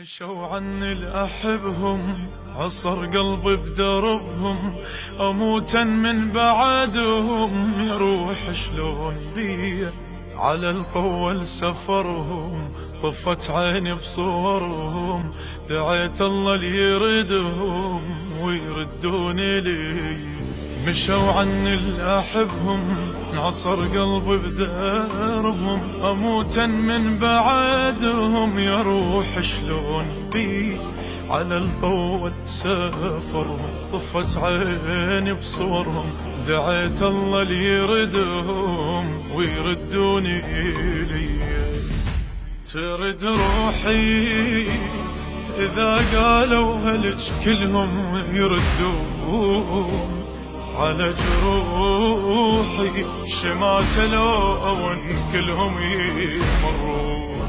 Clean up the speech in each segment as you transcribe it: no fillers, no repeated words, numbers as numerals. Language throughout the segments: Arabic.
مشوا عني الأحبهم، عصر قلبي بدربهم، أموتا من بعدهم، يا روح شلون بيا على الطول سفرهم، طفت عيني بصورهم، دعيت الله ليردهم ويردوني لي. مشوا عني الأحبهم، عصر قلبي بدربهم، أموتا من بعدهم، يا روح شلون بي على الطول سافرهم، طفت عيني بصورهم، دعيت الله ليردهم ويردوني لي. ترد روحي إذا قالوا هلج كلهم يردون على جروحي، شمات لون كلهم يمرون.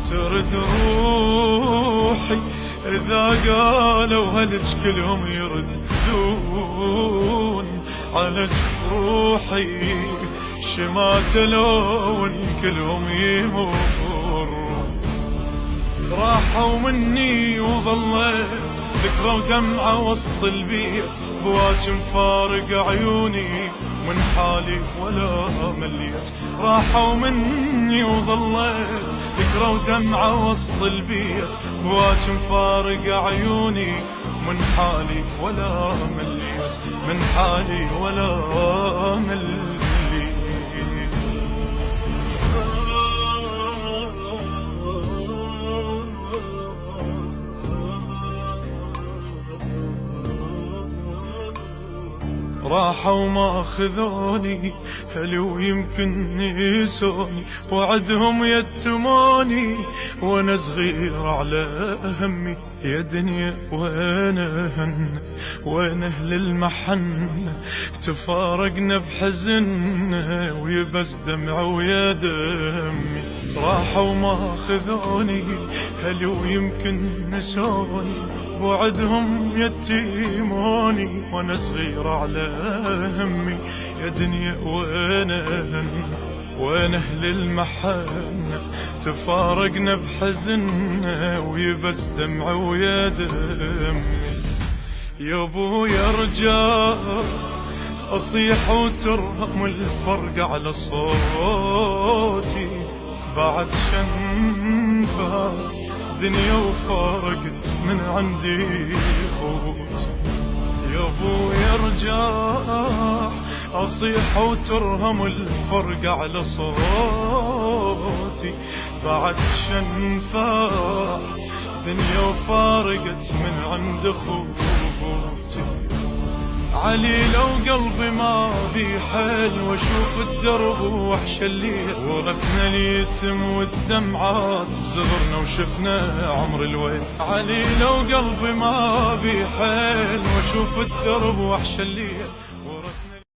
ترد روحي إذا قالوا هلج كلهم يردون على جروحي، شمات لون كلهم يمرون. راحوا مني وظليت ذكرى ودمعة وسط البيت، بواج مفارق عيوني من حالي ولا مليت. راحوا مني وظليت ذكرى ودمعة وسط البيت، بواج مفارق عيوني من حالي ولا مليت، من حالي ولا مليت. راحوا ما خذوني هلو يمكن نسوني، وعدهم يتموني وانا صغير على همي. يا دنيا وين هن وين اهل المحن، تفارقنا بحزن ويبس دمع ويا دمي. راحوا ما خذوني هلو يمكن نسوني، وعدهم يتيموني وانا صغير على همي. يا دنيا وين هن وين اهل المحن، تفارقنا بحزن ويبس دمع ويا دمي. يا ابويا ارجع اصيح وترهم الفرق على صوتي، بعد شنفة دنيا وفارقت من عندي خوت. يا ابويا ارجع اصيح وترهم الفرق على صوتي، بعد شنفة دنيا وفارقت من عند خوتي. علي لو قلبي ما بيحل واشوف الدرب وحش الليل، ورثنا اليتم والدمعات بصغرنا وشفنا عمر الويل. علي لو قلبي ما بيحل واشوف الدرب وحش الليل،